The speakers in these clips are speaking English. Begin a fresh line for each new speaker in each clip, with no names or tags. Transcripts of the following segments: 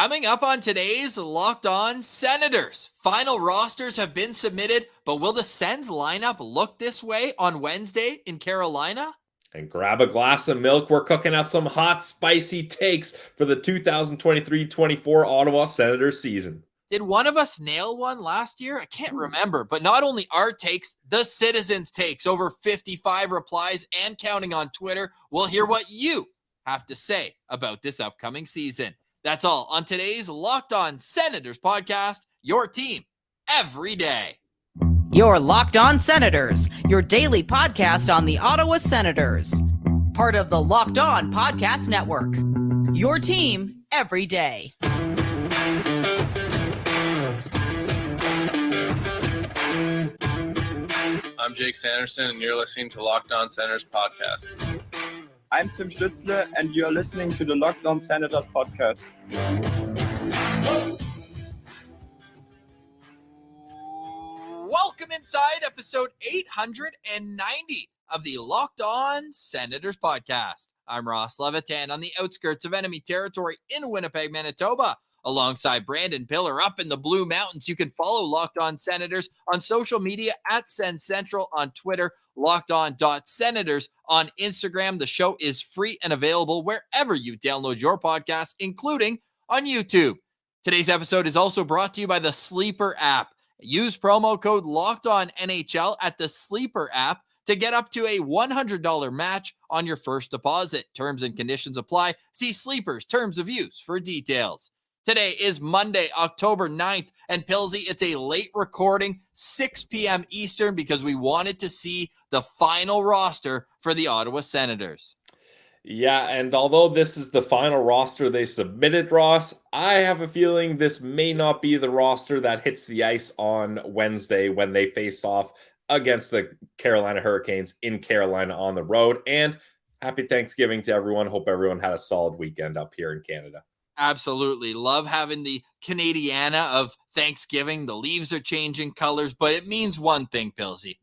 Coming up on today's Locked On Senators. Final rosters have been submitted, but will the Sens lineup look this way on Wednesday in Carolina?
And grab a glass of milk. We're cooking up some hot, spicy takes for the 2023-24 Ottawa Senators season.
Did one of us nail one last year? I can't remember, but not only our takes, the citizens' takes, over 55 replies and counting on Twitter. We'll hear what you have to say about this upcoming season. That's all on today's Locked On Senators podcast, your team every day.
Your Locked On Senators, your daily podcast on the Ottawa Senators. Part of the Locked On Podcast Network. Your team every day.
I'm Jake Sanderson, and you're listening to Locked On Senators podcast.
I'm Tim Stützle, and you're listening to the Locked On Senators podcast.
Welcome inside episode 890 of the Locked On Senators podcast. I'm Ross Levitan on the outskirts of enemy territory in Winnipeg, Manitoba. Alongside Brandon Pillar up in the Blue Mountains. You can follow Locked On Senators on social media at Sens Central on Twitter, lockedon.senators on Instagram. The show is free and available wherever you download your podcasts, including on YouTube. Today's episode is also brought to you by the Sleeper app. Use promo code LOCKEDONNHL at the Sleeper app to get up to a $100 match on your first deposit. Terms and conditions apply. See Sleeper's terms of use for details. Today is Monday, October 9th, and Pilsy, it's a late recording, 6 p.m. Eastern, because we wanted to see the final roster for the Ottawa Senators.
Yeah, and although this is the final roster they submitted, Ross, I have a feeling this may not be the roster that hits the ice on Wednesday when they face off against the Carolina Hurricanes in Carolina on the road. And happy Thanksgiving to everyone. Hope everyone had a solid weekend up here in Canada.
Absolutely. Love having the Canadiana of Thanksgiving. The leaves are changing colors, but it means one thing, Pilsy.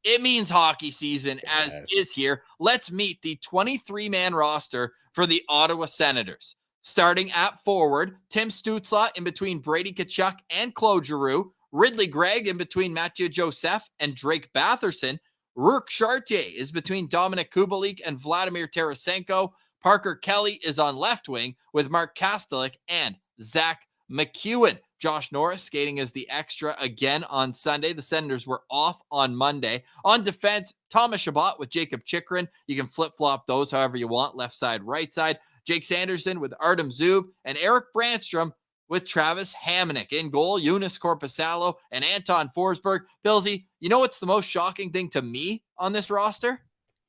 It means hockey season, as is here. Let's meet the 23-man roster for the Ottawa Senators. Starting at forward, Tim Stützle in between Brady Tkachuk and Claude Giroux. Ridley Gregg in between Mathieu Joseph and Drake Batherson. Rourke Chartier is between Dominic Kubalik and Vladimir Tarasenko. Parker Kelly is on left wing with Mark Kastelik and Zach McEwen. Josh Norris skating as the extra again on Sunday. The Senators were off on Monday. On defense, Thomas Chabot with Jacob Chychrun. You can flip-flop those however you want, left side, right side. Jake Sanderson with Artem Zub and Eric Brandstrom with Travis Hamonic. In goal, Joonas Korpisalo and Anton Forsberg. Pilsy, you know what's the most shocking thing to me on this roster?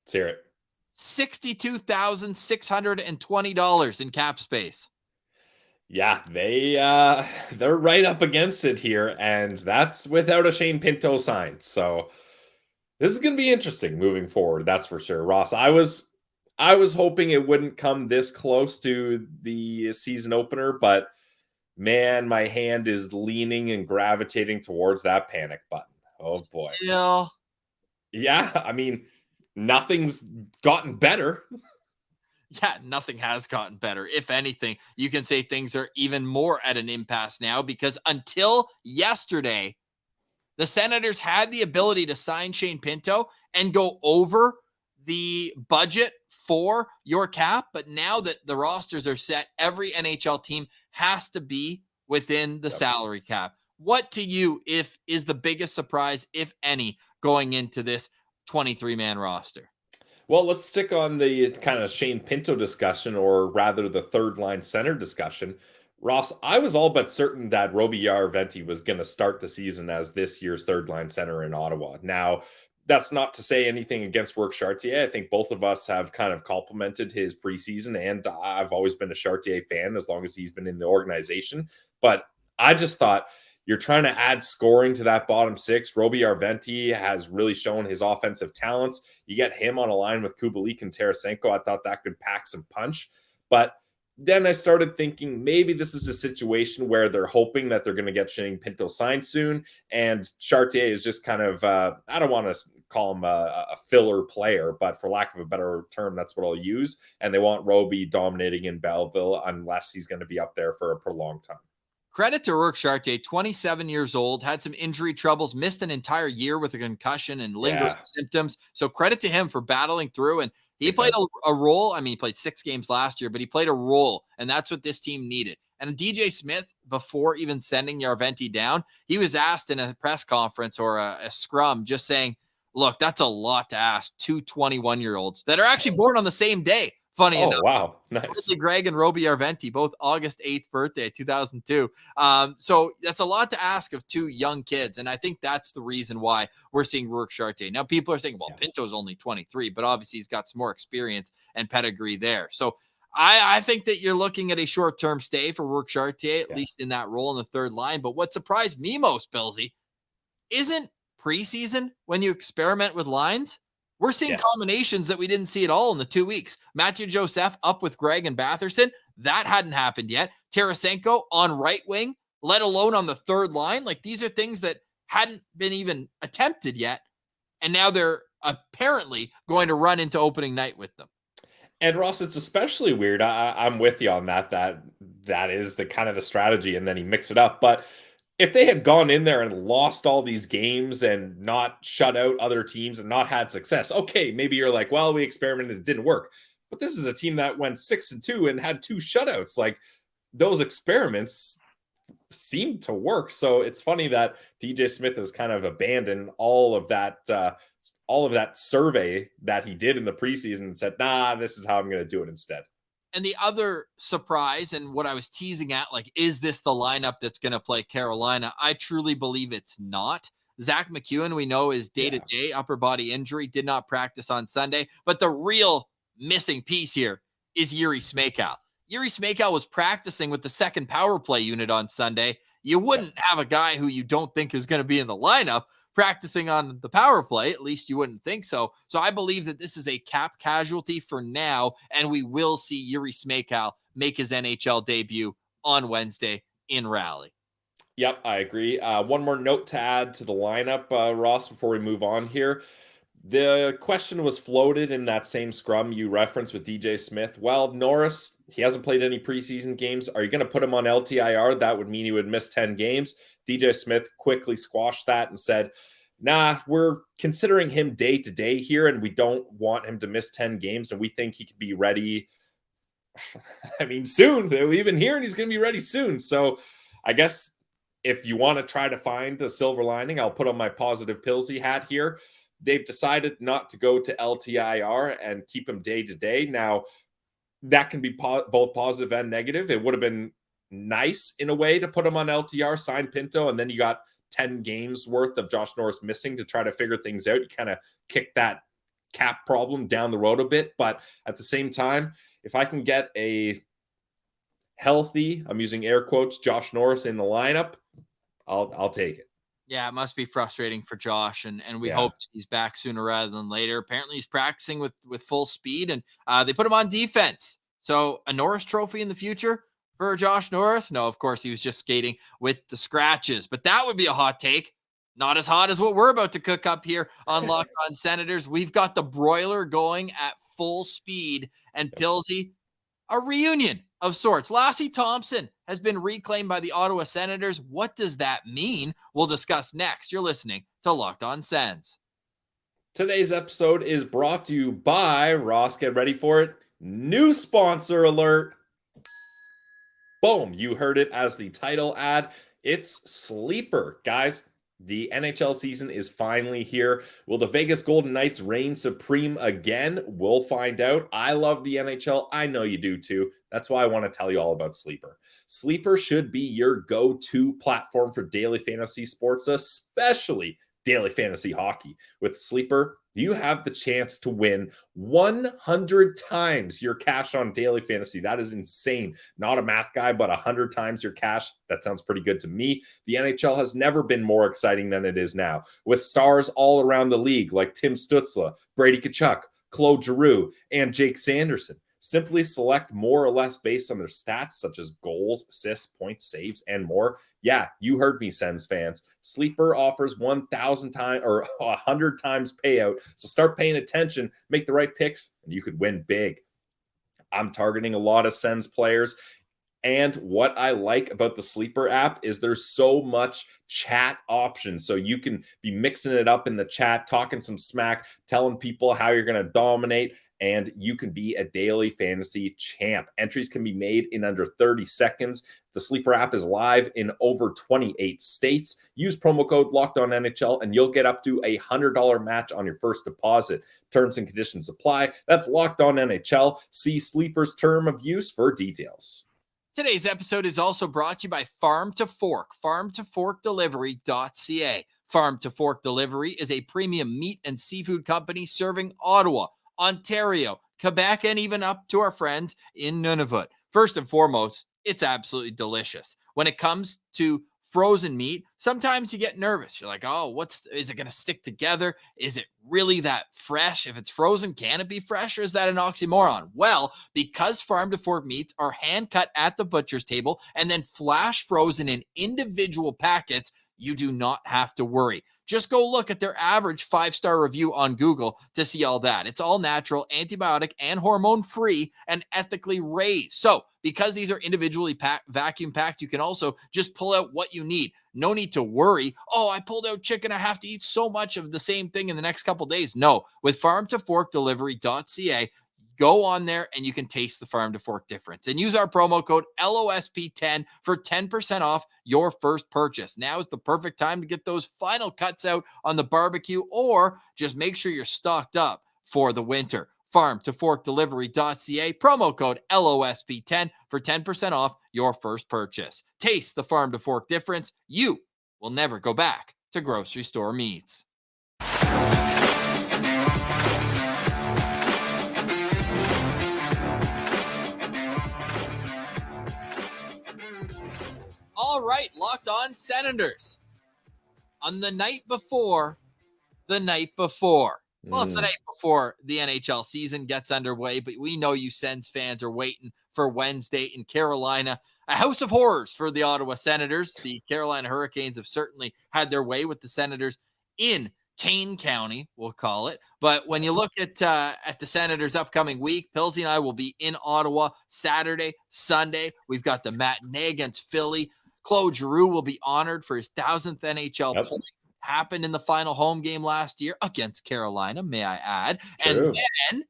Let's hear it.
$62,620 in cap space.
Yeah, they're right up against it here, and that's without a Shane Pinto sign. So this is going to be interesting moving forward. That's for sure. Ross, I was hoping it wouldn't come this close to the season opener, but man, my hand is leaning and gravitating towards that panic button. Oh boy.
Still.
Yeah, I mean, nothing's gotten better.
Yeah, nothing has gotten better. If anything, you can say things are even more at an impasse now, because until yesterday, the Senators had the ability to sign Shane Pinto and go over the budget for your cap. But now that the rosters are set, every NHL team has to be within the salary cap. What to you is the biggest surprise, if any, going into this 23-man roster?
Well, let's stick on the kind of Shane Pinto discussion, or rather the third line center discussion. Ross, I was all but certain that Roby Järventie was going to start the season as this year's third line center in Ottawa. Now, that's not to say anything against Rourke Chartier. I think both of us have kind of complimented his preseason, and I've always been a Chartier fan as long as he's been in the organization. But I just thought, you're trying to add scoring to that bottom six. Roby Järventie has really shown his offensive talents. You get him on a line with Kubalik and Tarasenko. I thought that could pack some punch. But then I started thinking maybe this is a situation where they're hoping that they're going to get Shane Pinto signed soon. And Chartier is just kind of, I don't want to call him a filler player, but for lack of a better term, that's what I'll use. And they want Roby dominating in Belleville unless he's going to be up there for a prolonged time.
Credit to Rourke Chartier, 27 years old, had some injury troubles, missed an entire year with a concussion and lingering symptoms. So credit to him for battling through. And he played a role. I mean, he played 6 games last year, but he played a role. And that's what this team needed. And DJ Smith, before even sending Järventie down, he was asked in a press conference or a scrum just saying, look, that's a lot to ask 2 21-year-olds that are actually born on the same day. Funny enough.
Wow. Nice.
Greg and Roby Järventie, both August 8th birthday, 2002. So that's a lot to ask of 2 young kids. And I think that's the reason why we're seeing Rourke Chartier. Now, people are saying, well, Pinto's only 23, but obviously he's got some more experience and pedigree there. So I think that you're looking at a short-term stay for Rourke Chartier, at least in that role in the third line. But what surprised me most, Billsy, isn't preseason when you experiment with lines. We're seeing combinations that we didn't see at all in the 2 weeks. Matthew Joseph up with Greg and Batherson. That hadn't happened yet. Tarasenko on right wing, let alone on the third line. Like, these are things that hadn't been even attempted yet. And now they're apparently going to run into opening night with them.
And Ross, it's especially weird. I'm with you on that. That is the kind of the strategy, and then he mixed it up. But if they had gone in there and lost all these games and not shut out other teams and not had success, okay, maybe you're like, well, we experimented, it didn't work. But this is a team that went 6-2 and had 2 shutouts. Like, those experiments seem to work. So it's funny that DJ Smith has kind of abandoned all of that survey that he did in the preseason and said, nah, this is how I'm going to do it instead.
And the other surprise, and what I was teasing at, like, is this the lineup that's going to play Carolina? I truly believe it's not. Zach McEwen, we know, is day-to-day upper body injury, did not practice on Sunday. But the real missing piece here is Jiri Smejkal. Jiri Smejkal was practicing with the second power play unit on Sunday. You wouldn't have a guy who you don't think is going to be in the lineup practicing on the power play. At least you wouldn't think so. So I believe that this is a cap casualty for now, and we will see Jiri Smejkal make his NHL debut on Wednesday in Raleigh.
Yep, I agree. One more note to add to the lineup, Ross, before we move on here. The question was floated in that same scrum you referenced with DJ Smith. Well, Norris, he hasn't played any preseason games. Are you going to put him on LTIR? That would mean he would miss 10 games. DJ Smith quickly squashed that and said, nah, we're considering him day to day here, and we don't want him to miss 10 games, and we think he could be ready. I mean, soon. We've been hearing he's going to be ready soon. So I guess if you want to try to find a silver lining, I'll put on my positive Pilsy hat here. They've decided not to go to LTIR and keep him day to day. Now, that can be both positive and negative. It would have been nice in a way to put him on LTR, sign Pinto, and then you got 10 games worth of Josh Norris missing to try to figure things out. You kind of kick that cap problem down the road a bit. But at the same time, if I can get a healthy, I'm using air quotes, Josh Norris in the lineup, I'll take it.
Yeah, it must be frustrating for Josh, and we hope that he's back sooner rather than later. Apparently, he's practicing with full speed, and they put him on defense. So a Norris Trophy in the future for Josh Norris? No, of course, he was just skating with the scratches. But that would be a hot take. Not as hot as what we're about to cook up here on Locked On Senators. We've got the broiler going at full speed, and Pilsy, a reunion of sorts. Lassie Thompson has been reclaimed by the Ottawa Senators. What does that mean? We'll discuss next. You're listening to Locked On Sens.
Today's episode is brought to you by, Ross, get ready for it, new sponsor alert. Boom, you heard it as the title ad. It's Sleeper. Guys, the NHL season is finally here. Will the Vegas Golden Knights reign supreme again? We'll find out. I love the NHL. I know you do too. That's why I want to tell you all about Sleeper. Sleeper should be your go-to platform for daily fantasy sports, especially daily fantasy hockey. With Sleeper, you have the chance to win 100 times your cash on daily fantasy. That is insane. Not a math guy, but 100 times your cash. That sounds pretty good to me. The NHL has never been more exciting than it is now, with stars all around the league like Tim Stützle, Brady Tkachuk, Claude Giroux, and Jake Sanderson. Simply select more or less based on their stats, such as goals, assists, points, saves, and more. Yeah, you heard me, Sens fans. Sleeper offers 1,000 times or 100 times payout. So start paying attention, make the right picks, and you could win big. I'm targeting a lot of Sens players. And what I like about the Sleeper app is there's so much chat options. So you can be mixing it up in the chat, talking some smack, telling people how you're going to dominate, and you can be a daily fantasy champ. Entries can be made in under 30 seconds. The Sleeper app is live in over 28 states. Use promo code LOCKEDONNHL and you'll get up to $100 match on your first deposit. Terms and conditions apply. That's LOCKEDONNHL. See Sleeper's term of use for details.
Today's episode is also brought to you by Farm to Fork, farmtoforkdelivery.ca. Farm to Fork Delivery is a premium meat and seafood company serving Ottawa, Ontario, Quebec, and even up to our friends in Nunavut. First and foremost, it's absolutely delicious. When it comes to frozen meat, sometimes you get nervous. You're like, oh, is it going to stick together? Is it really that fresh? If it's frozen, can it be fresh, or is that an oxymoron? Well, because Farm to Fork meats are hand cut at the butcher's table and then flash frozen in individual packets, you do not have to worry. Just go look at their average 5-star review on Google to see all that. It's all natural, antibiotic, and hormone-free, and ethically raised. So, because these are individually vacuum packed, you can also just pull out what you need. No need to worry, oh, I pulled out chicken, I have to eat so much of the same thing in the next couple days. No, with farmtoforkdelivery.ca, go on there and you can taste the Farm to Fork difference. And use our promo code LOSP10 for 10% off your first purchase. Now is the perfect time to get those final cuts out on the barbecue, or just make sure you're stocked up for the winter. Farmtoforkdelivery.ca, promo code LOSP10 for 10% off your first purchase. Taste the Farm to Fork difference. You will never go back to grocery store meats. All right, Locked On Senators. On the night before, well, it's the night before the NHL season gets underway, but we know you Sens fans are waiting for Wednesday in Carolina. A house of horrors for the Ottawa Senators. The Carolina Hurricanes have certainly had their way with the Senators in Kane County, we'll call it. But when you look at the Senators' upcoming week, Pilsy and I will be in Ottawa Saturday, Sunday. We've got the matinee against Philly. Claude Giroux will be honored for his 1,000th NHL point. Happened in the final home game last year against Carolina, may I add.
True.
And then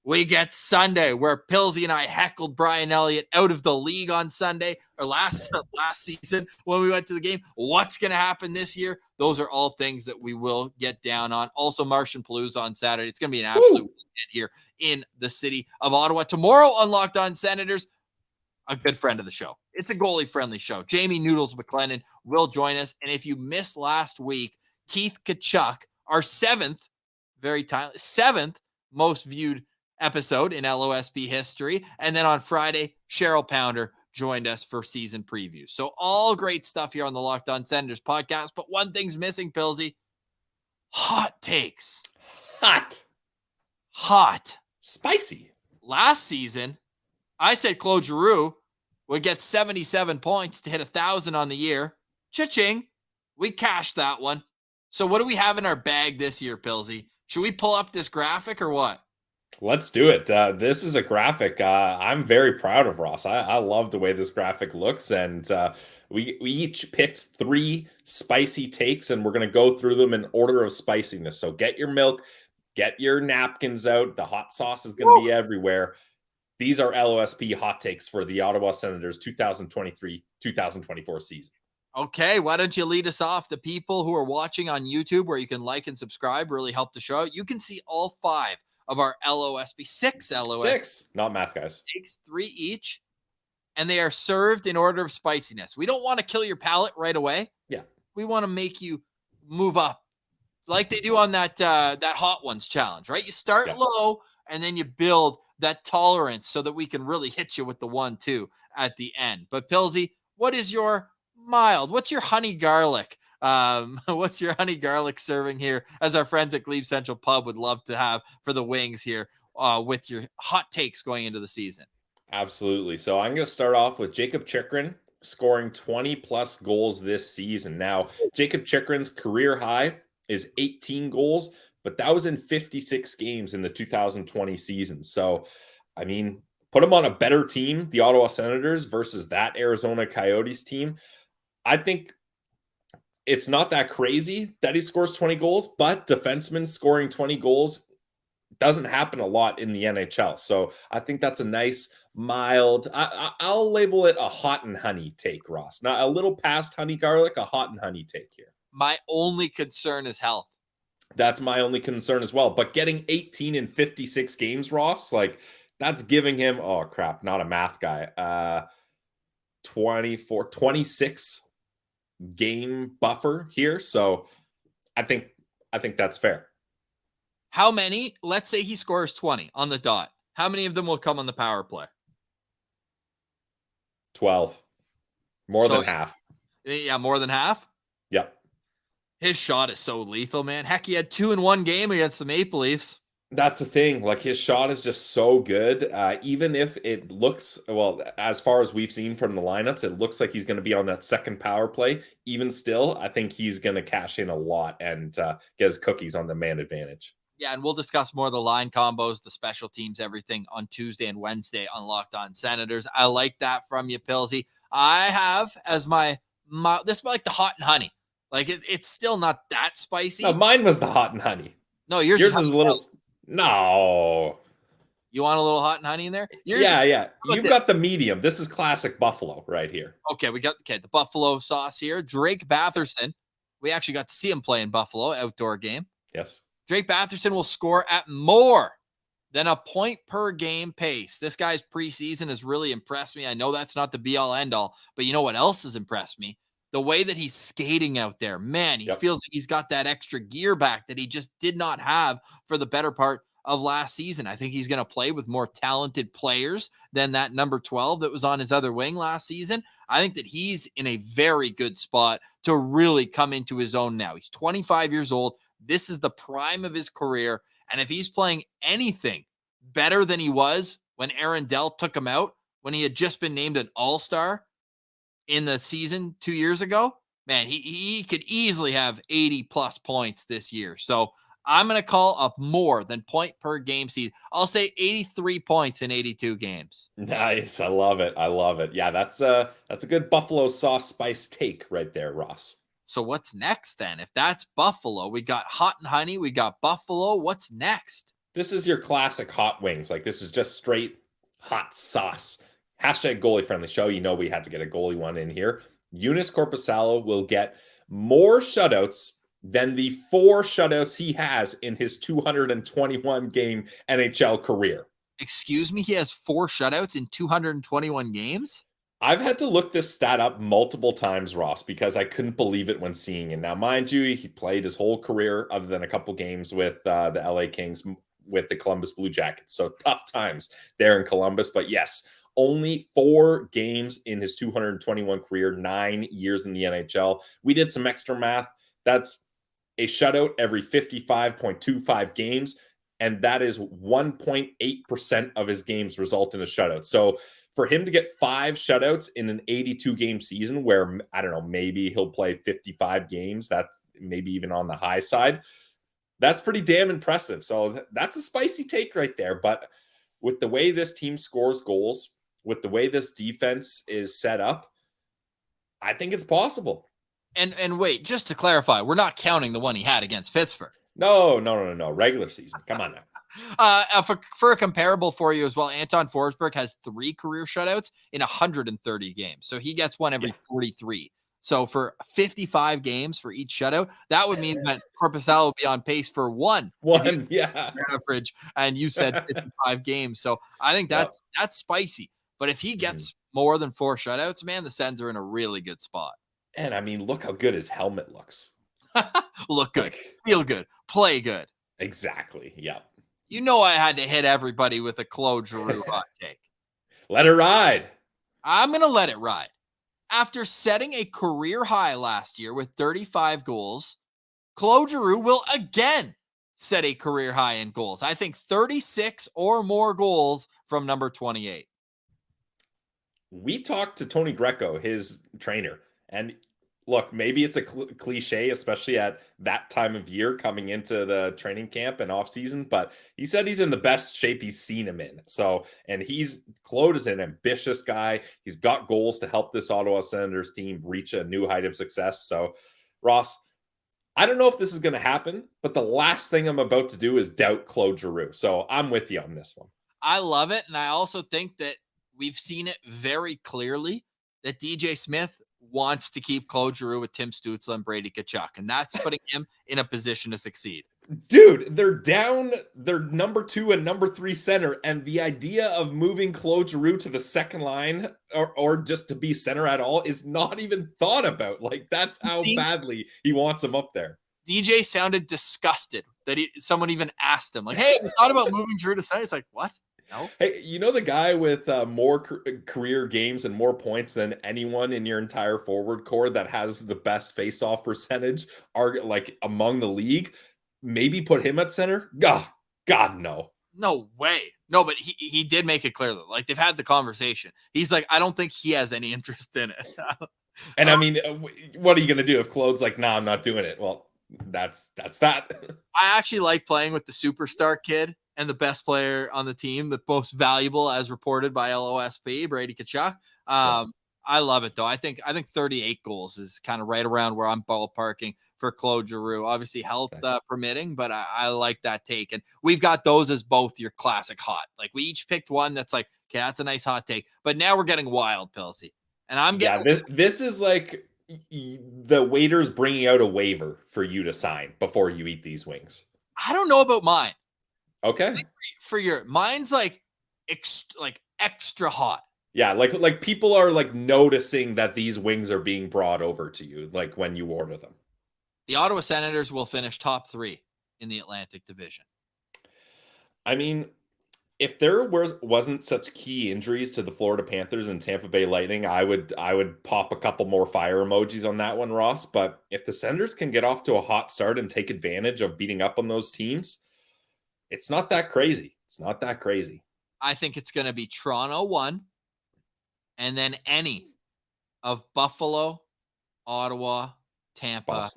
we get Sunday, where Pilsy and I heckled Brian Elliott out of the league on Sunday, or last season when we went to the game. What's going to happen this year? Those are all things that we will get down on. Also, Martian Palooza on Saturday. It's going to be an absolute weekend here in the city of Ottawa. Tomorrow on Locked On Senators, a good friend of the show. It's a goalie-friendly show. Jamie Noodles McLennan will join us. And if you missed last week, Keith Tkachuk, our seventh most viewed episode in LOSP history. And then on Friday, Cheryl Pounder joined us for season previews. So all great stuff here on the Locked On Senators podcast. But one thing's missing, Pilsy. Hot takes. Hot.
Spicy.
Last season, I said Claude Giroux would get 77 points to hit 1,000 on the year. Cha-ching. We cashed that one. So what do we have in our bag this year, Pilsy? Should we pull up this graphic or what?
Let's do it. This is a graphic I'm very proud of, Ross. I love the way this graphic looks. And we each picked 3 spicy takes, and we're going to go through them in order of spiciness. So get your milk, get your napkins out. The hot sauce is going to be everywhere. These are LOSP hot takes for the Ottawa Senators 2023-2024 season.
Okay, why don't you lead us off? The people who are watching on YouTube, where you can like and subscribe, really help the show. You can see all 5 of our LOSP, 6 LOSP.
6, not math, guys.
Takes 3 each, and they are served in order of spiciness. We don't want to kill your palate right away.
Yeah.
We want to make you move up like they do on that Hot Ones challenge, right? You start low, and then you build that tolerance so that we can really hit you with the 1-2 at the end. But Pilsy, what is your mild? What's your honey garlic? What's your honey garlic serving here, as our friends at GLEBE Central Pub would love to have for the wings here? with your hot takes going into the season.
Absolutely. So I'm going to start off with Jacob Chychrun scoring 20 plus goals this season. Now, Jacob Chychrun's career high is 18 goals, but that was in 56 games in the 2020 season. So, I mean, put him on a better team, the Ottawa Senators versus that Arizona Coyotes team. I think it's not that crazy that he scores 20 goals, but defensemen scoring 20 goals doesn't happen a lot in the NHL. So I think that's a nice, mild, I'll label it a hot and honey take, Ross. Not a little past honey garlic, a hot and honey take here.
My only concern is health. That's
my only concern as well. But getting 18 in 56 games, Ross, like that's giving him, oh crap, not a math guy. 26 game buffer here. So I think that's fair.
How many? Let's say he scores 20 on the dot. How many of them will come on the power play?
12. More than half.
Yeah, more than half?
Yep.
His shot is so lethal, man. Heck, he had 2 in one game against the Maple Leafs.
That's the thing. Like, his shot is just so good. Even if it looks, well, as far as we've seen from the lineups, it looks like he's going to be on that second power play. Even still, I think he's going to cash in a lot and get his cookies on the man advantage.
Yeah, and we'll discuss more of the line combos, the special teams, everything on Tuesday and Wednesday on Locked On Senators. I like that from you, Pilsy. I have as my this is like the hot and honey. Like, it's still not that spicy.
No, mine was the hot and honey.
No, yours
is a little... No.
You want a little hot and honey in there?
Yeah. You've got the medium. This is classic Buffalo right here.
Okay, we got the Buffalo sauce here. Drake Batherson. We actually got to see him play in Buffalo, outdoor game.
Yes.
Drake Batherson will score at more than a point per game pace. This guy's preseason has really impressed me. I know that's not the be-all, end-all, but you know what else has impressed me? The way that he's skating out there. Man, he feels like he's got that extra gear back that he just did not have for the better part of last season. I think he's going to play with more talented players than that number 12 that was on his other wing last season. I think that he's in a very good spot to really come into his own now. He's 25 years old. This is the prime of his career. And if he's playing anything better than he was when Aaron Dell took him out, when he had just been named an all-star in the season 2 years ago, man, he could easily have 80 plus points this year. So I'm going to call up more than point per game season. I'll say 83 points in 82 games.
Nice. I love it. Yeah, that's a good Buffalo sauce spice take right there, Ross.
So what's next then? If that's Buffalo, we got hot and honey, we got Buffalo. What's next?
This is your classic hot wings. Like, this is just straight hot sauce. Hashtag goalie friendly show. You know, we had to get a goalie one in here. Joonas Korpisalo will get more shutouts than the 4 shutouts he has in his 221 game NHL career.
Excuse me, he has 4 shutouts in 221 games?
I've had to look this stat up multiple times, Ross, because I couldn't believe it when seeing it. Now, mind you, he played his whole career, other than a couple games with the LA Kings, with the Columbus Blue Jackets. So tough times there in Columbus. But yes, only 4 games in his 221 career, 9 years in the NHL. We did some extra math. That's a shutout every 55.25 games. And that is 1.8% of his games result in a shutout. So for him to get 5 shutouts in an 82 game season where, I don't know, maybe he'll play 55 games, that's maybe even on the high side, that's pretty damn impressive. So that's a spicy take right there. But with the way this team scores goals, with the way this defense is set up, I think it's possible.
And wait, just to clarify, we're not counting the one he had against Pittsburgh.
No. Regular season. Come on now.
For a comparable for you as well, Anton Forsberg has 3 career shutouts in 130 games. So he gets one every 43. So for 55 games for each shutout, that would mean that Korpisalo would be on pace for one average. And you said 55 games. So I think that's spicy. But if he gets more than 4 shutouts, man, the Sens are in a really good spot.
And I mean, look how good his helmet looks.
Look good, feel good, play good.
Exactly. Yeah.
You know, I had to hit everybody with a Claude Giroux hot take.
Let it ride.
I'm going to let it ride. After setting a career high last year with 35 goals, Claude Giroux will again set a career high in goals. I think 36 or more goals from number 28.
We talked to Tony Greco, his trainer, and look, maybe it's a cliche, especially at that time of year coming into the training camp and off season, but he said he's in the best shape he's seen him in. So, and Claude is an ambitious guy. He's got goals to help this Ottawa Senators team reach a new height of success. So, Ross, I don't know if this is going to happen, but the last thing I'm about to do is doubt Claude Giroux. So I'm with you on this one.
I love it. And I also think that we've seen it very clearly that DJ Smith wants to keep Claude Giroux with Tim Stützle and Brady Tkachuk, and that's putting him in a position to succeed.
Dude, they're down their number 2 and number 3 center, and the idea of moving Claude Giroux to the second line or just to be center at all is not even thought about. Like, that's how badly he wants him up there.
DJ sounded disgusted that someone even asked him, like, hey, we thought about moving Giroux to center. He's like, what? No.
Hey, you know the guy with more career games and more points than anyone in your entire forward core that has the best face-off percentage are like among the league? Maybe put him at center? God, no.
No way. No, but he did make it clear that, like, they've had the conversation. He's like, I don't think he has any interest in it.
And I mean, what are you going to do if Claude's like, nah, I'm not doing it? Well, that's that.
I actually like playing with the superstar kid and the best player on the team, the most valuable as reported by LOSP, Brady Tkachuk. I love it though. I think 38 goals is kind of right around where I'm ballparking for Claude Giroux. Obviously health permitting, but I like that take. And we've got those as both your classic hot. Like, we each picked one that's like, okay, that's a nice hot take. But now we're getting wild, Pilsy. And I'm getting
this is like the waiter's bringing out a waiver for you to sign before you eat these wings.
I don't know about mine.
Okay.
For mine's like extra hot.
Yeah, like people are like noticing that these wings are being brought over to you, like when you order them.
The Ottawa Senators will finish top 3 in the Atlantic Division.
I mean, if there wasn't such key injuries to the Florida Panthers and Tampa Bay Lightning, I would pop a couple more fire emojis on that one, Ross. But if the Senators can get off to a hot start and take advantage of beating up on those teams, it's not that crazy. It's not that crazy.
I think it's going to be Toronto 1, and then any of Buffalo, Ottawa, Tampa,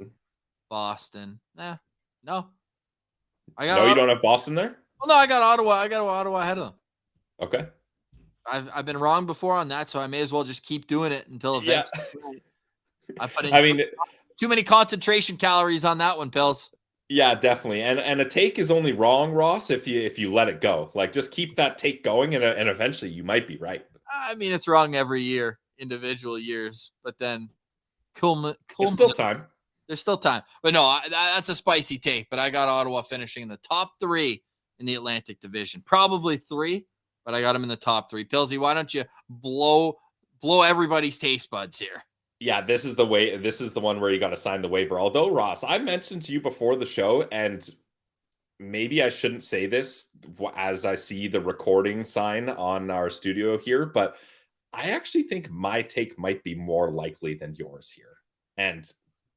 Boston. No.
You don't have Boston there?
Well, no, I got Ottawa. I got Ottawa ahead of them.
Okay.
I've been wrong before on that, so I may as well just keep doing it until eventually. Yeah. I put in too many concentration calories on that one, Pills.
Yeah, definitely. And a take is only wrong, Ross, if you let it go. Like, just keep that take going, and eventually you might be right.
I mean, it's wrong every year, individual years, but then
There's still time.
There's still time. But no, that's a spicy take. But I got Ottawa finishing in the top 3 in the Atlantic Division. Probably 3, but I got them in the top 3. Pilsy, why don't you blow everybody's taste buds here?
Yeah, this is the one where you got to sign the waiver. Although, Ross, I mentioned to you before the show, and maybe I shouldn't say this as I see the recording sign on our studio here, but I actually think my take might be more likely than yours here. And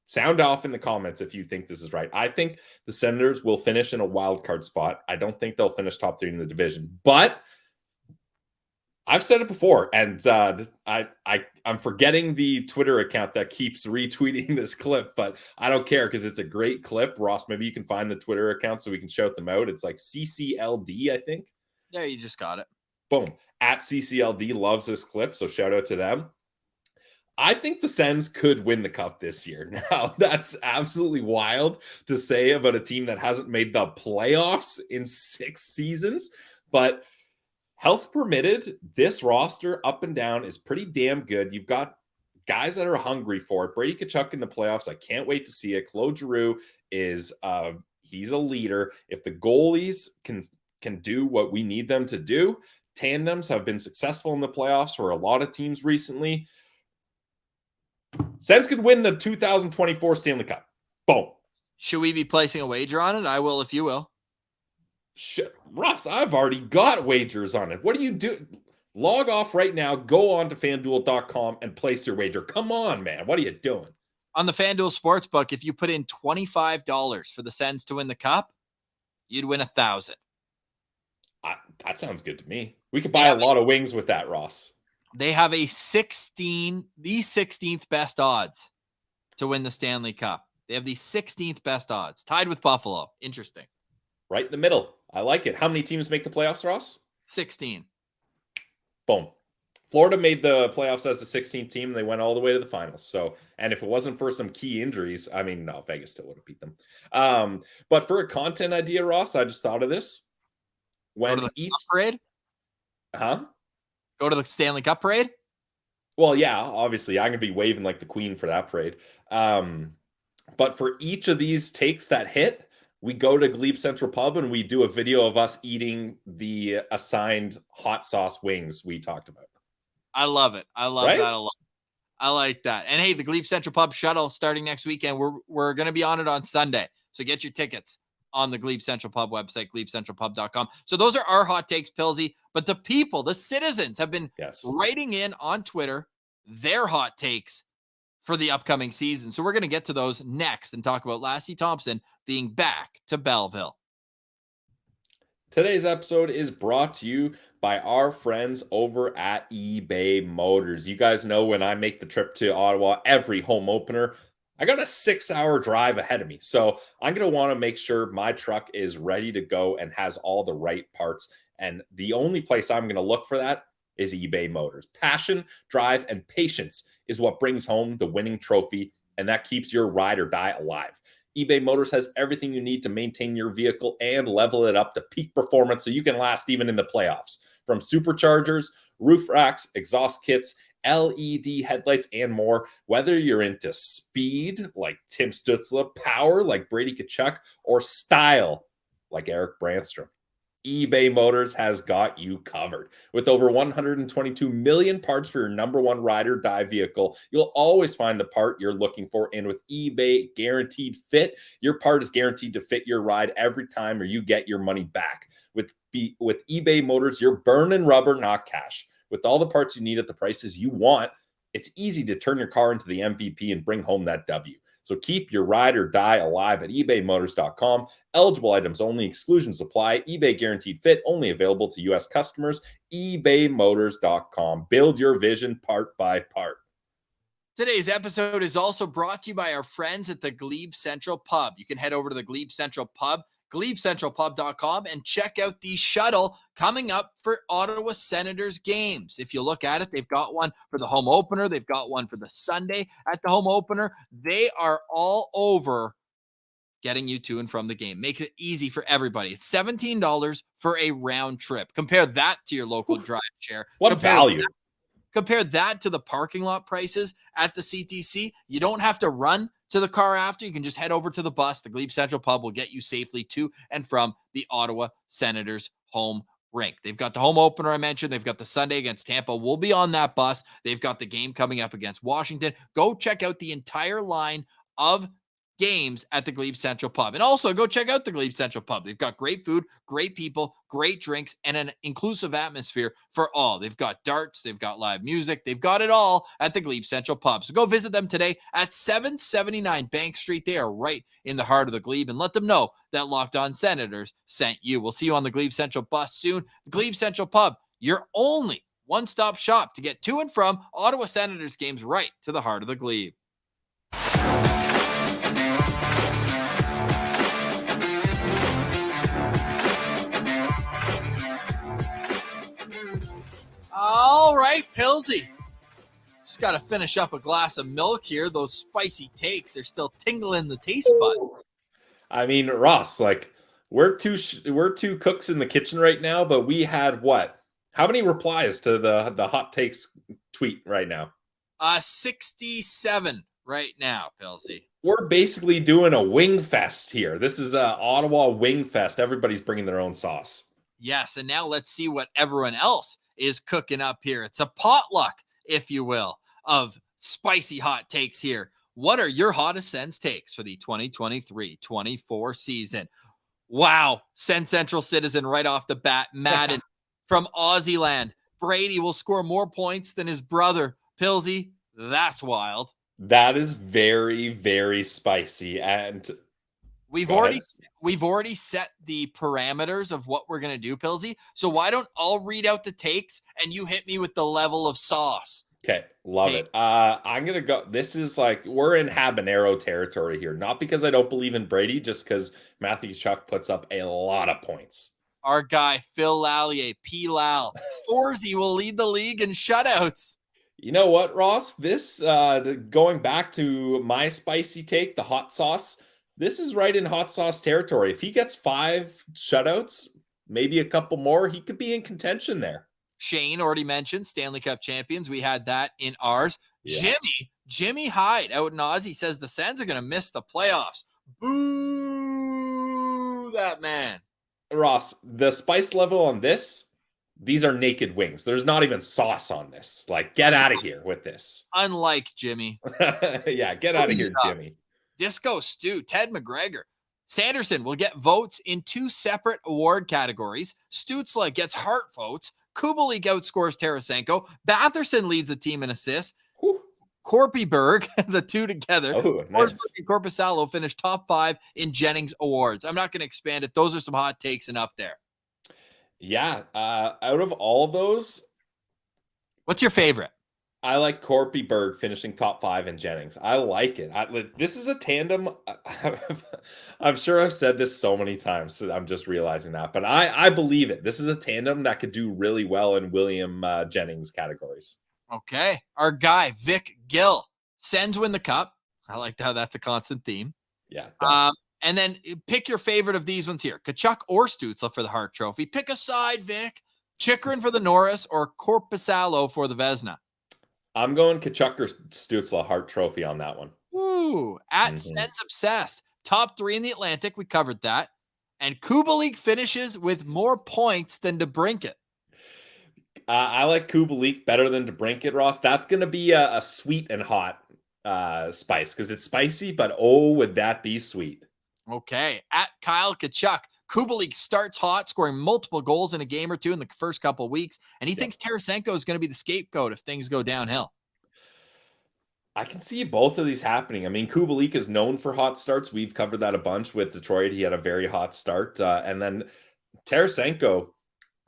sound off in the comments if you think this is right. I think the Senators will finish in a wild card spot. I don't think they'll finish top 3 in the division, but I've said it before, and I'm forgetting the Twitter account that keeps retweeting this clip, but I don't care because it's a great clip. Ross, maybe you can find the Twitter account so we can shout them out. It's like CCLD, I think.
Yeah, you just got it.
Boom. At CCLD loves this clip, so shout out to them. I think the Sens could win the cup this year. Now, that's absolutely wild to say about a team that hasn't made the playoffs in 6 seasons, but health permitted, this roster up and down is pretty damn good. You've got guys that are hungry for it. Brady Tkachuk in the playoffs. I can't wait to see it. Claude Giroux is he's a leader. If the goalies can do what we need them to do, tandems have been successful in the playoffs for a lot of teams recently. Sens could win the 2024 Stanley Cup. Boom.
Should we be placing a wager on it? I will if you will.
Shit, Russ, I've already got wagers on it. What do you do? Log off right now, go on to FanDuel.com and place your wager. Come on, man. What are you doing?
On the FanDuel Sportsbook, if you put in $25 for the Sens to win the cup, you'd win 1,000.
That sounds good to me. We could buy a lot of wings with that, Ross.
They have the 16th best odds to win the Stanley Cup. They have the 16th best odds, tied with Buffalo. Interesting.
Right in the middle. I like it. How many teams make the playoffs, Ross?
16.
Boom. Florida made the playoffs as the 16th team, and they went all the way to the finals. So, and if it wasn't for some key injuries, I mean, no, Vegas still would have beat them. But for a content idea, Ross, I just thought of this.
Go to the Cup parade?
Huh?
Go to the Stanley Cup parade?
Well, yeah, obviously. I'm going to be waving like the queen for that parade. But for each of these takes that hit, we go to GLEBE Central Pub and we do a video of us eating the assigned hot sauce wings we talked about.
I love it. I love that a lot. I like that. And hey, the GLEBE Central Pub shuttle starting next weekend. We're going to be on it on Sunday. So get your tickets on the GLEBE Central Pub website, GLEBECentralPub.com. So those are our hot takes, Pillsy. But the people, the citizens, have been writing in on Twitter their hot takes for the upcoming season. So we're going to get to those next and talk about Lassie Thompson being back to Belleville.
Today's episode is brought to you by our friends over at eBay Motors. You guys know when I make the trip to Ottawa, every home opener, I got a 6-hour drive ahead of me. So I'm going to want to make sure my truck is ready to go and has all the right parts. And the only place I'm going to look for that is eBay Motors. Passion, drive, and patience is what brings home the winning trophy, and that keeps your ride or die alive. eBay Motors has everything you need to maintain your vehicle and level it up to peak performance so you can last even in the playoffs. From superchargers, roof racks, exhaust kits, LED headlights, and more. Whether you're into speed like Tim Stützle, power like Brady Tkachuk, or style like Eric Brandstrom, eBay Motors has got you covered. With over 122 million parts for your number one ride or die vehicle, you'll always find the part you're looking for. And with eBay Guaranteed Fit, your part is guaranteed to fit your ride every time or you get your money back. With eBay Motors, you're burning rubber, not cash. With all the parts you need at the prices you want, it's easy to turn your car into the MVP and bring home that W. So keep your ride or die alive at ebaymotors.com. Eligible items only. Exclusions apply. eBay Guaranteed Fit only available to U.S. customers. ebaymotors.com. Build your vision part by part.
Today's episode is also brought to you by our friends at the GLEBE Central Pub. You can head over to the GLEBE Central Pub, GLEBECentralPub.com, and check out the shuttle coming up for Ottawa Senators games. If you look at it, they've got one for the home opener. They've got one for the Sunday at the home opener. They are all over getting you to and from the game. Make it easy for everybody. It's $17 for a round trip. Compare that to your local drive share.
What value?
Compare that to the parking lot prices at the CTC. You don't have to run to the car after. You can just head over to the bus. The GLEBE Central Pub will get you safely to and from the Ottawa Senators home rink. They've got the home opener I mentioned. They've got the Sunday against Tampa. We'll be on that bus. They've got the game coming up against Washington. Go check out the entire line of games at the GLEBE Central Pub. And also go check out the GLEBE Central Pub. They've got great food, great people, great drinks, and an inclusive atmosphere for all. They've got darts, they've got live music, they've got it all at the GLEBE Central Pub. So go visit them today at 779 Bank Street. They are right in the heart of the Glebe, and let them know that Locked On Senators sent you. We'll see you on the GLEBE Central bus soon. The GLEBE Central Pub, your only one-stop shop to get to and from Ottawa Senators games right to the heart of the Glebe. All right, Pillsy. Just got to finish up a glass of milk here. Those spicy takes are still tingling the taste buds.
I mean, Ross, like we're two cooks in the kitchen right now, but we had what? How many replies to the hot takes tweet right now?
67 right now, Pillsy.
We're basically doing a wing fest here. This is Ottawa wing fest. Everybody's bringing their own sauce.
Yes, and now let's see what everyone else is cooking up here. It's a potluck, if you will, of spicy hot takes here. What are your hottest Sens takes for the 2023-24 season? Wow, Sens Central Citizen right off the bat. Madden from Aussie land. Brady will score more points than his brother. Pillsy, that's wild.
That is very, very spicy. And
We've already set the parameters of what we're going to do, Pilsy. So why don't I'll read out the takes and you hit me with the level of sauce.
Okay, love it. I'm going to go. This is like, we're in habanero territory here. Not because I don't believe in Brady, just because Matthew Tkachuk puts up a lot of points.
Our guy, Phil Lallier, P. Lal, Forsey will lead the league in shutouts.
You know what, Ross? This, going back to my spicy take, the hot sauce, this is right in hot sauce territory. If he gets 5 shutouts, maybe a couple more, he could be in contention there.
Shane already mentioned Stanley Cup champions. We had that in ours.
Yeah.
Jimmy Hyde out in Aussie says the Sens are going to miss the playoffs. Boo that man.
Ross, the spice level on this, these are naked wings. There's not even sauce on this. Like, get out of here with this.
Unlike Jimmy.
Yeah, get out of here, Jimmy.
Disco Stew, Ted McGregor. Sanderson will get votes in 2 separate award categories. Stützle gets Hart votes. Kubalik outscores Tarasenko. Batherson leads the team in assists. Korpiberg, the two together.
Oh, nice.
Forsberg and Korpisalo finished top 5 in Jennings awards. I'm not going to expand it. Those are some hot takes enough there.
Yeah, out of all those,
what's your favorite?
I like Korpiberg finishing top 5 in Jennings. I like it. This is a tandem. I'm sure I've said this so many times, so I'm just realizing that. But I believe it. This is a tandem that could do really well in William Jennings categories.
Okay. Our guy, Vic Gill. Sens win the cup. I like how that's a constant theme.
Yeah.
And then pick your favorite of these ones here. Tkachuk or Stützle for the Hart Trophy. Pick a side, Vic. Chychrun for the Norris or Korpisalo for the Vezina.
I'm going Tkachuk or Stützle Hart Trophy on that one.
Ooh, at Sens Obsessed. Top 3 in the Atlantic. We covered that. And Kubalik finishes with more points than DeBrincat.
I like Kubalik better than DeBrincat, Ross. That's going to be a sweet and hot spice because it's spicy, but oh, would that be sweet.
Okay. At Kyle Tkachuk. Kubalik starts hot, scoring multiple goals in a game or two in the first couple of weeks, and he thinks Tarasenko is going to be the scapegoat if things go downhill.
I can see both of these happening. I mean, Kubalik is known for hot starts. We've covered that a bunch with Detroit. He had a very hot start. And then Tarasenko,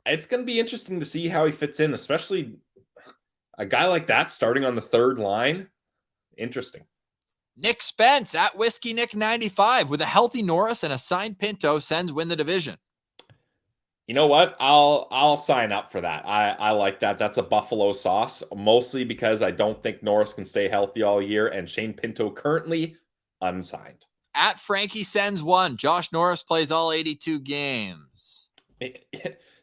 it's going to be interesting to see how he fits in, especially a guy like that starting on the 3rd line. Interesting.
Nick Spence at Whiskey Nick 95 with a healthy Norris and a signed Pinto. Sens win the division.
You know what? I'll sign up for that. I like that. That's a Buffalo sauce, mostly because I don't think Norris can stay healthy all year, and Shane Pinto currently unsigned.
At Frankie Sens 1, Josh Norris plays all 82 games.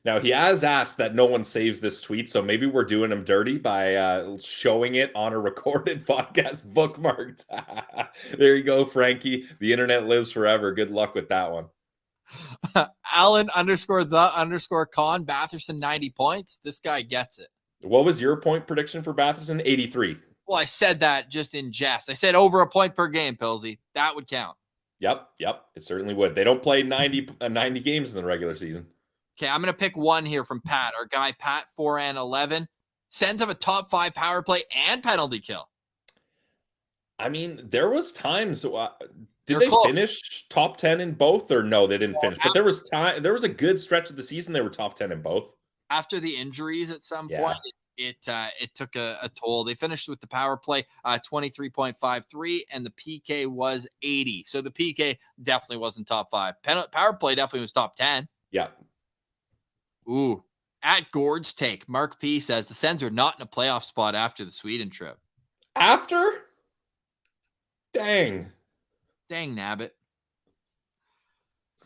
Now, he has asked that no one saves this tweet, so maybe we're doing him dirty by showing it on a recorded podcast bookmarked. There you go, Frankie. The internet lives forever. Good luck with that one.
Allen _the_con, Batherson 90 points. This guy gets it.
What was your point prediction for Batherson? 83.
Well, I said that just in jest. I said over a point per game, Pilsy. That would count.
Yep. It certainly would. They don't play 90 games in the regular season.
Okay, I'm going to pick one here from Pat. Our guy, Pat, 4-11. Sens have a top 5 power play and penalty kill.
I mean, there was times. Did they finish top 10 in both, or no? They didn't finish. But there was time. There was a good stretch of the season they were top 10 in both.
After the injuries, at some point, it took a toll. They finished with the power play 23.53, and the PK was 80. So the PK definitely wasn't top 5. Power play definitely was top 10.
Yeah.
Ooh. At Gord's take, Mark P says the Sens are not in a playoff spot after the Sweden trip.
After? Dang,
nabbit.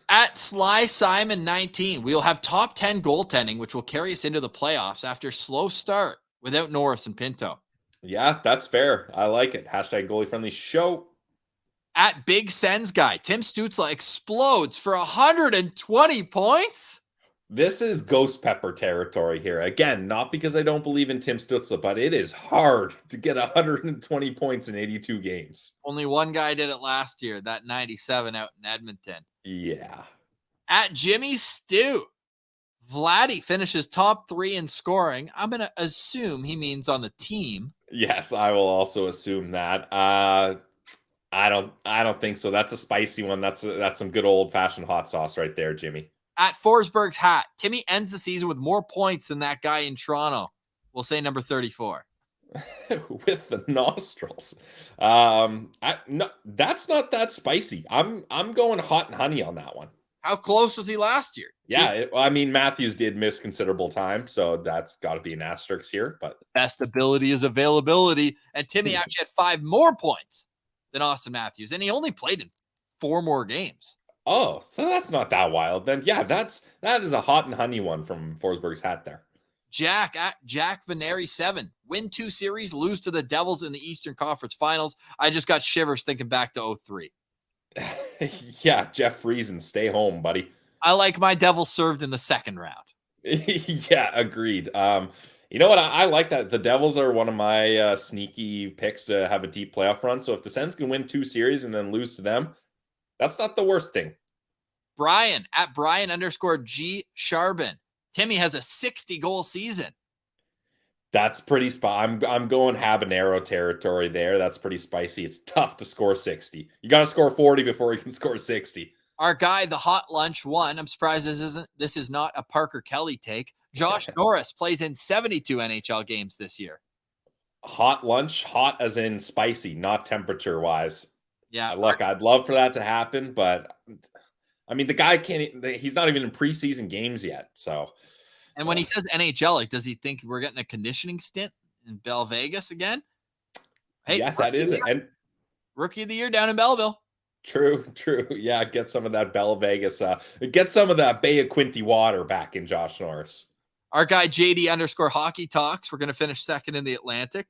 At Sly Simon 19, we'll have top 10 goaltending, which will carry us into the playoffs after slow start without Norris and Pinto.
Yeah, that's fair. I like it. Hashtag goalie friendly show.
At Big Sens guy, Tim Stützle explodes for 120 points.
This is ghost pepper territory here. Again, not because I don't believe in Tim Stützle, but it is hard to get 120 points in 82 games.
Only one guy did it last year, that 97 out in Edmonton.
Yeah.
At Jimmy Stew, Vladdy finishes top 3 in scoring. I'm going to assume he means on the team.
Yes, I will also assume that. I I don't think so. That's a spicy one. That's some good old fashioned hot sauce right there, Jimmy.
At Forsberg's hat, Timmy ends the season with more points than that guy in Toronto. We'll say number 34.
With the nostrils. No, that's not that spicy. I'm going hot and honey on that one.
How close was he last year?
Yeah, I mean, Matthews did miss considerable time, so that's got to be an asterisk here. But
best ability is availability, and Timmy actually had 5 more points than Austin Matthews, and he only played in 4 more games.
Oh, so that's not that wild. Then yeah, that is a hot and honey one from Forsberg's hat there.
Jack at Jack Veneri 7. Win 2 series, lose to the Devils in the Eastern Conference Finals. I just got shivers thinking back to 03.
Yeah, Jeff Friesen, stay home, buddy.
I like my Devils served in the second round.
Yeah, agreed. You know what? I like that. The Devils are one of my sneaky picks to have a deep playoff run. So if the Sens can win 2 series and then lose to them, that's not the worst thing.
Brian at Brian_G Charbon. Timmy has a 60-goal season.
That's pretty I'm going habanero territory there. That's pretty spicy. It's tough to score 60. You got to score 40 before you can score 60.
Our guy, the Hot Lunch 1. I'm surprised this is not a Parker Kelly take. Josh Norris plays in 72 NHL games this year.
Hot lunch, hot as in spicy, not temperature wise.
Yeah.
Look, I'd love for that to happen, but I mean, the guy he's not even in preseason games yet. So,
and when he says NHL, like, does he think we're getting a conditioning stint in Bell Vegas again?
Hey, yeah, that is it. And
rookie of the year down in Belleville.
True. Yeah, get some of that Bell Vegas, get some of that Bay of Quinte water back in Josh Norris.
Our guy JD_Hockey Talks. We're going to finish second in the Atlantic.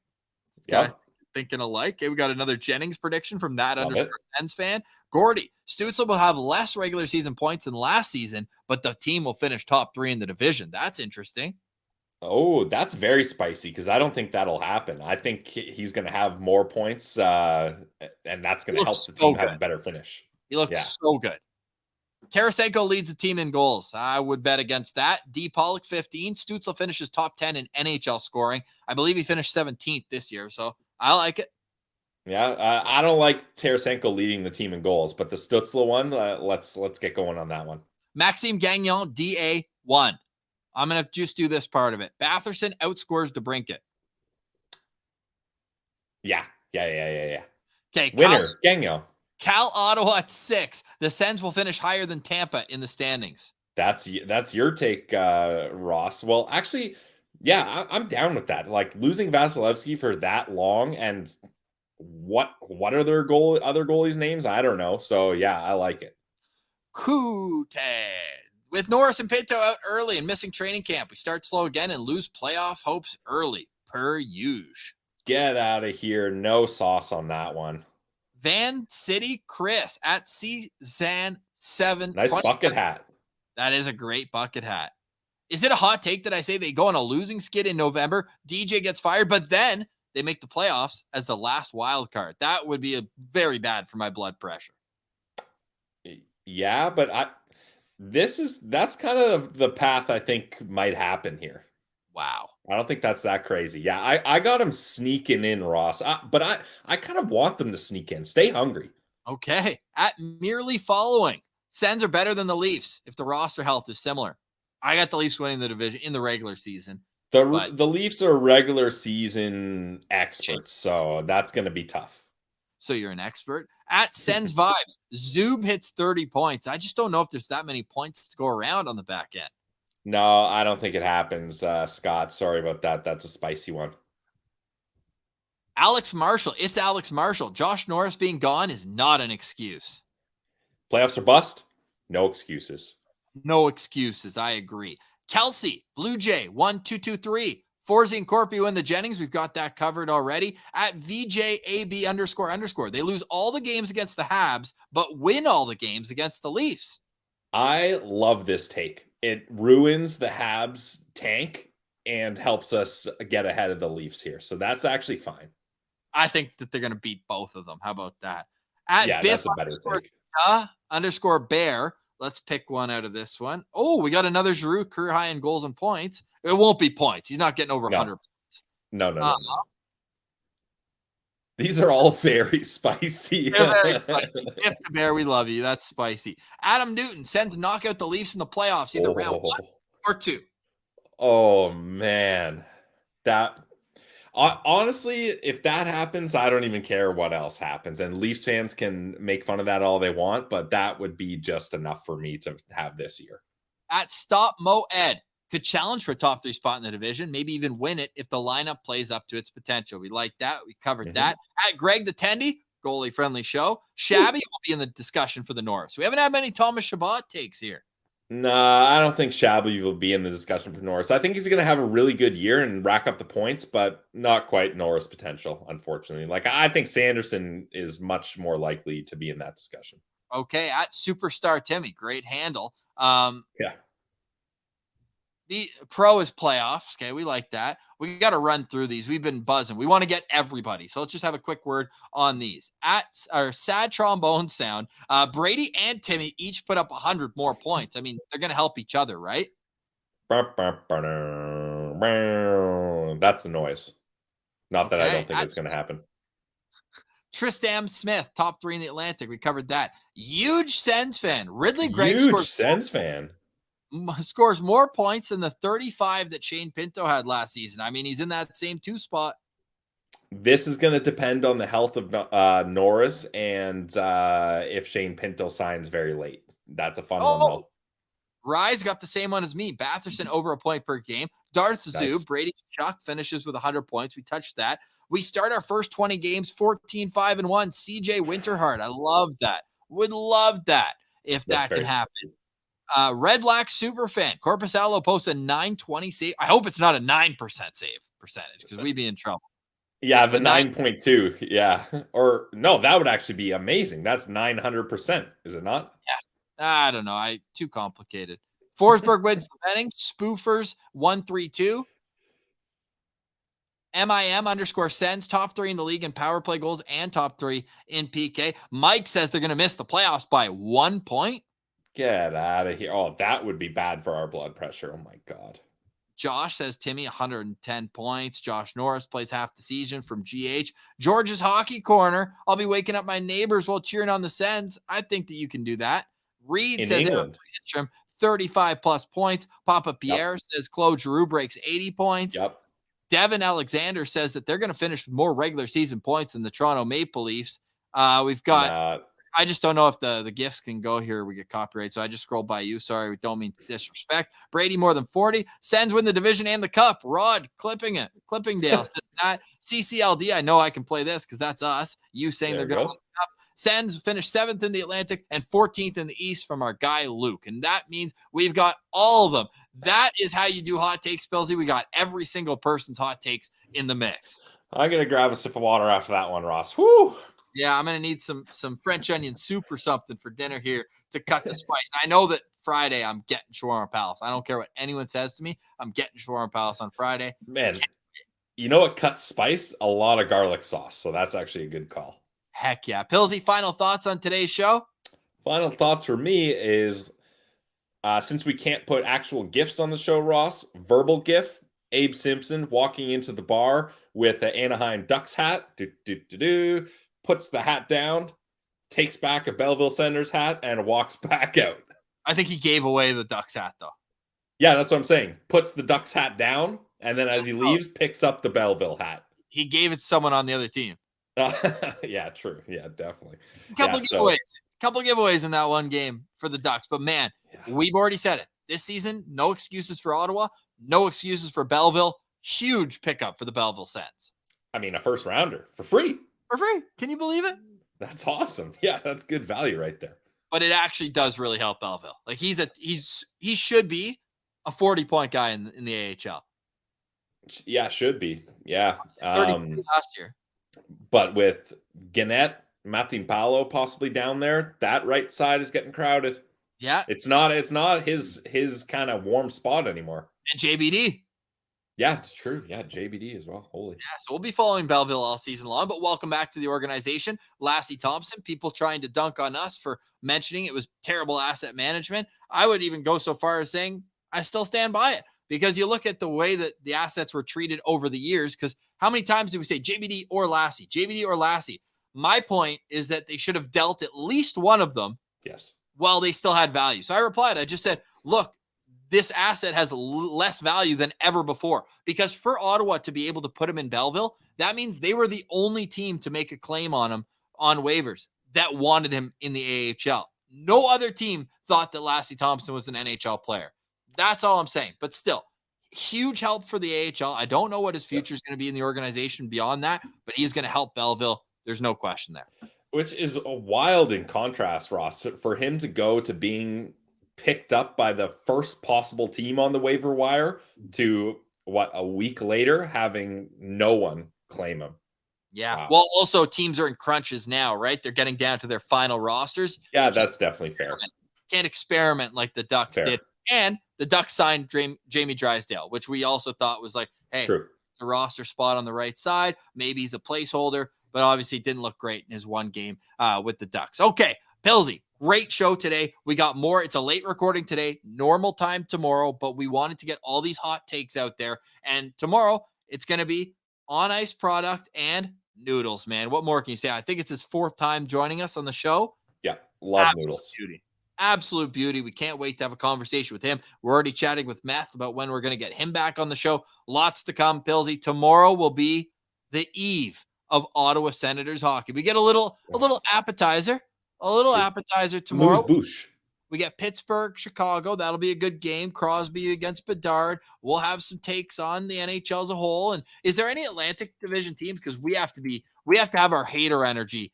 Yeah.
Thinking alike. Okay, we got another Jennings prediction from that_Sens fan. Gordy, Stützle will have less regular season points than last season, but the team will finish top 3 in the division. That's interesting.
Oh, that's very spicy because I don't think that'll happen. I think he's going to have more points, and that's going to help the team have a better finish.
He looks so good. Tarasenko leads the team in goals. I would bet against that. D. Pollock, 15. Stützle finishes top 10 in NHL scoring. I believe he finished 17th this year, so I like it.
Yeah, I don't like Tarasenko leading the team in goals, but the Stützle one, let's get going on that one.
Maxime Gagnon, DA, 1. I'm going to just do this part of it. Batherson outscores DeBrincat.
Yeah.
Okay,
winner, Gagnon.
Cal Ottawa at 6. The Sens will finish higher than Tampa in the standings.
That's your take, Ross. Well, actually, yeah, I'm down with that. Like losing Vasilevsky for that long, and what are their other goalies' names? I don't know. So yeah, I like it.
Kute. With Norris and Pinto out early and missing training camp, we start slow again and lose playoff hopes early, per usual.
Get out of here. No sauce on that one.
Van City Chris at CZan7.
Nice bucket hat.
That is a great bucket hat. Is it a hot take that I say they go on a losing skid in November? DJ gets fired, but then they make the playoffs as the last wild card. That would be very bad for my blood pressure.
Yeah, but that's kind of the path I think might happen here.
Wow.
I don't think that's that crazy. Yeah, I got them sneaking in, Ross. But I kind of want them to sneak in. Stay hungry.
Okay. At merely following. Sens are better than the Leafs if the roster health is similar. I got the Leafs winning the division in the regular season.
The Leafs are regular season experts, so that's going to be tough.
So you're an expert. At Sens Vibes, Zub hits 30 points. I just don't know if there's that many points to go around on the back end.
No, I don't think it happens, Scott. Sorry about that. That's a spicy one.
Alex Marshall. It's Alex Marshall. Josh Norris being gone is not an excuse.
Playoffs are bust. No excuses.
No excuses. I agree. Kelsey, Blue Jay, 1-2-2-3. Forsey and Corpy win the Jennings. We've got that covered already. At VJAB__. They lose all the games against the Habs, but win all the games against the Leafs.
I love this take. It ruins the Habs tank and helps us get ahead of the Leafs here. So that's actually fine.
I think that they're going to beat both of them. How about that? At
Biff that's a better take.
_Bear. Let's pick one out of this one. Oh, we got another Giroux career high in goals and points. It won't be points. He's not getting over 100 points.
No. These are all very spicy.
They're very spicy. Gift to Bear, we love you. That's spicy. Adam Newton Sens knock out the Leafs in the playoffs, either round 1 or 2.
Oh, man. That honestly, if that happens, I don't even care what else happens. And Leafs fans can make fun of that all they want, but that would be just enough for me to have this year.
At Stop Mo Ed could challenge for a top 3 spot in the division, maybe even win it if the lineup plays up to its potential. We like that. We covered that. At Greg the Tendy, goalie friendly show, Shabby will be in the discussion for the Norris. We haven't had many Thomas Chabot takes here.
No, I don't think Shabby will be in the discussion for Norris. I think he's going to have a really good year and rack up the points, but not quite Norris potential, unfortunately. Like, I think Sanderson is much more likely to be in that discussion.
Okay, at Superstar Timmy, great handle.
Yeah.
The pro is playoffs. Okay, we like that. We got to run through these. We've been buzzing. We want to get everybody. So let's just have a quick word on these. At our sad trombone sound, Brady and Timmy each put up 100 more points. I mean, they're going to help each other, right?
That's the noise. Not that I don't think it's going to happen.
Tristam Smith, top 3 in the Atlantic. We covered that. Huge Sens fan. Ridley Gregg
Huge Sens fan.
Scores more points than the 35 that Shane Pinto had last season. I mean, he's in that same 2 spot.
This is going to depend on the health of Norris and if Shane Pinto signs very late. That's a fun one, though.
Rise got the same one as me. Batherson over a point per game. Darth Zoo, Brady Chuck finishes with 100 points. We touched that. We start our first 20 games 14-5-1. CJ Winterhart. I love that. Would love that if that can happen. Red Black Superfan. Corpus Allo posts a 920 save. I hope it's not a 9% save percentage because we'd be in trouble.
Yeah, the 9.2. Yeah. Or no, that would actually be amazing. That's 900%, is it not?
Yeah. I don't know. Too complicated. Forsberg wins the betting. Spoofers 132. MIM_Sens, top 3 in the league in power play goals and top 3 in PK. Mike says they're going to miss the playoffs by 1 point.
Get out of here. Oh, that would be bad for our blood pressure. Oh, my God.
Josh says Timmy, 110 points. Josh Norris plays half the season from GH. George's Hockey Corner. I'll be waking up my neighbors while cheering on the Sens. I think that you can do that. Reed
in
says
England.
35-plus points. Papa Pierre says Claude Giroux breaks 80 points.
Yep.
Devin Alexander says that they're going to finish with more regular season points than the Toronto Maple Leafs. We've got... I just don't know if the gifts can go here. We get copyright, so I just scrolled by you. Sorry, we don't mean disrespect. Brady more than 40. Sens win the division and the cup. Rod Clippingdale says that. CCLD, I know I can play this because that's us. You saying they're going to win the cup. Sens finish 7th in the Atlantic and 14th in the East from our guy Luke. And that means we've got all of them. That is how you do hot takes, Pilsy. We got every single person's hot takes in the mix.
I'm going to grab a sip of water after that one, Ross. Woo!
Yeah, I'm going to need some French onion soup or something for dinner here to cut the spice. I know that Friday I'm getting Shawarma Palace. I don't care what anyone says to me. I'm getting Shawarma Palace on Friday.
Man, you know what cuts spice? A lot of garlic sauce. So that's actually a good call.
Heck yeah. Pilsy, final thoughts on today's show?
Final thoughts for me is since we can't put actual gifts on the show, Ross, verbal gif, Abe Simpson walking into the bar with the Anaheim Ducks hat. Puts the hat down, takes back a Belleville Senators hat, and walks back out.
I think he gave away the Ducks hat, though.
Yeah, that's what I'm saying. Puts the Ducks hat down, and then as he leaves, picks up the Belleville hat.
He gave it to someone on the other team.
Yeah, true. Yeah, definitely.
Couple giveaways in that one game for the Ducks. But, man, we've already said it. This season, no excuses for Ottawa, no excuses for Belleville. Huge pickup for the Belleville Sens.
I mean, a first rounder for free.
For free. Can you believe it?
That's awesome. Yeah, that's good value right there.
But it actually does really help Belleville. Like he should be a 40-point guy in the AHL.
Yeah, should be. Yeah.
30 last year.
But with Gannett, Martin Paolo possibly down there, that right side is getting crowded.
Yeah.
It's not his kind of warm spot anymore.
And JBD.
Yeah, it's true. Yeah, JBD as well. Holy.
Yeah, so we'll be following Belleville all season long, but welcome back to the organization. Lassie Thompson, people trying to dunk on us for mentioning it was terrible asset management. I would even go so far as saying I still stand by it. because you look at the way that the assets were treated over the years, because how many times did we say JBD or Lassie? JBD or Lassie? My point is that they should have dealt at least one of them while they still had value. So I replied, I just said, look, this asset has less value than ever before, because for Ottawa to be able to put him in Belleville, that means they were the only team to make a claim on him on waivers that wanted him in the AHL. No other team thought that Lassie Thompson was an NHL player. That's all I'm saying. But still, huge help for the AHL. I don't know what his future is going to be in the organization beyond that, but he's going to help Belleville. There's no question there.
Which is a wild in contrast, Ross, for him to go to being picked up by the first possible team on the waiver wire to a week later having no one claim him.
Yeah. Wow. Well, also teams are in crunches now, right? They're getting down to their final rosters.
Yeah, that's definitely fair.
Can't experiment like the Ducks did. And the Ducks signed Jamie Drysdale, which we also thought was like, hey, it's a roster spot on the right side. Maybe he's a placeholder, but obviously didn't look great in his one game with the Ducks. Okay, Pilsy, great show today. We got more. It's a late recording today, normal time tomorrow, but we wanted to get all these hot takes out there. And tomorrow, it's going to be on ice product and noodles, man. What more can you say? I think it's his 4th time joining us on the show.
Yeah, love noodles.
Beauty. Absolute beauty. We can't wait to have a conversation with him. We're already chatting with Meth about when we're going to get him back on the show. Lots to come, Pilsy. Tomorrow will be the eve of Ottawa Senators hockey. We get a little appetizer. A little appetizer tomorrow.
Boosh.
We get Pittsburgh, Chicago. That'll be a good game. Crosby against Bedard. We'll have some takes on the NHL as a whole. And is there any Atlantic Division team? Because we have to have our hater energy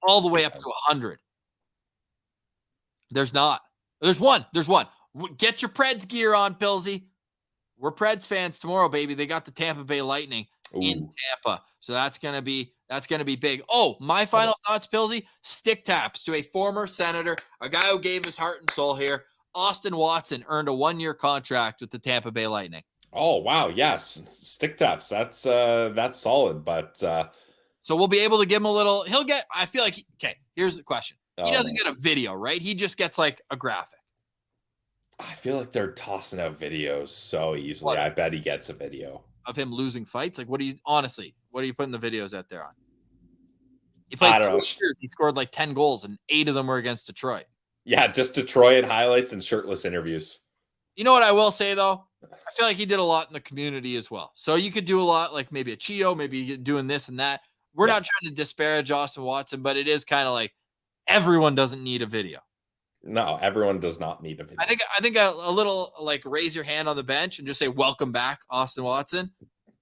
all the way up to 100. There's not. There's one. Get your Preds gear on, Pilsy. We're Preds fans tomorrow, baby. They got the Tampa Bay Lightning in Tampa. So that's gonna be big. Oh, my final thoughts, Pilsy. Stick taps to a former Senator, a guy who gave his heart and soul here. Austin Watson earned a 1-year contract with the Tampa Bay Lightning.
Oh wow, yes. Stick taps. That's solid. But
so we'll be able to give him a little. I feel like here's the question. He doesn't get a video, right? He just gets like a graphic.
I feel like they're tossing out videos so easily. I bet he gets a video
of him losing fights. Like, what are you putting the videos out there on? He played 3 years. He scored like 10 goals, and 8 of them were against Detroit.
Yeah, just Detroit highlights and shirtless interviews.
You know what I will say, though? I feel like he did a lot in the community as well. So you could do a lot, like maybe a Chio, maybe doing this and that. We're not trying to disparage Austin Watson, but it is kind of like, everyone doesn't need a video.
No, everyone does not need a video.
I think a little like raise your hand on the bench and just say, welcome back, Austin Watson.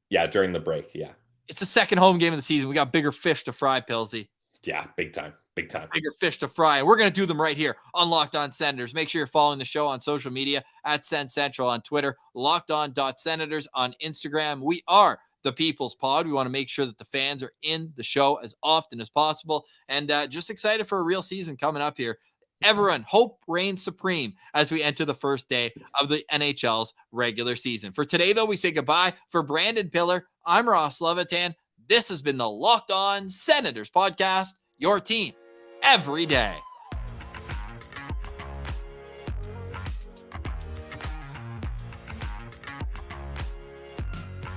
Yeah, during the break. Yeah.
It's the second home game of the season. We got bigger fish to fry, Pilsy.
Yeah, big time.
Bigger fish to fry. And we're going to do them right here on Locked On Senators. Make sure you're following the show on social media at Sens Central on Twitter, LockedOn.Senators on Instagram. We are the People's Pod. We want to make sure that the fans are in the show as often as possible. And just excited for a real season coming up here. Everyone, hope reigns supreme as we enter the first day of the NHL's regular season. For today, though, we say goodbye. For Brandon Pillar, I'm Ross Levitan. This has been the Locked On Senators podcast, your team every day.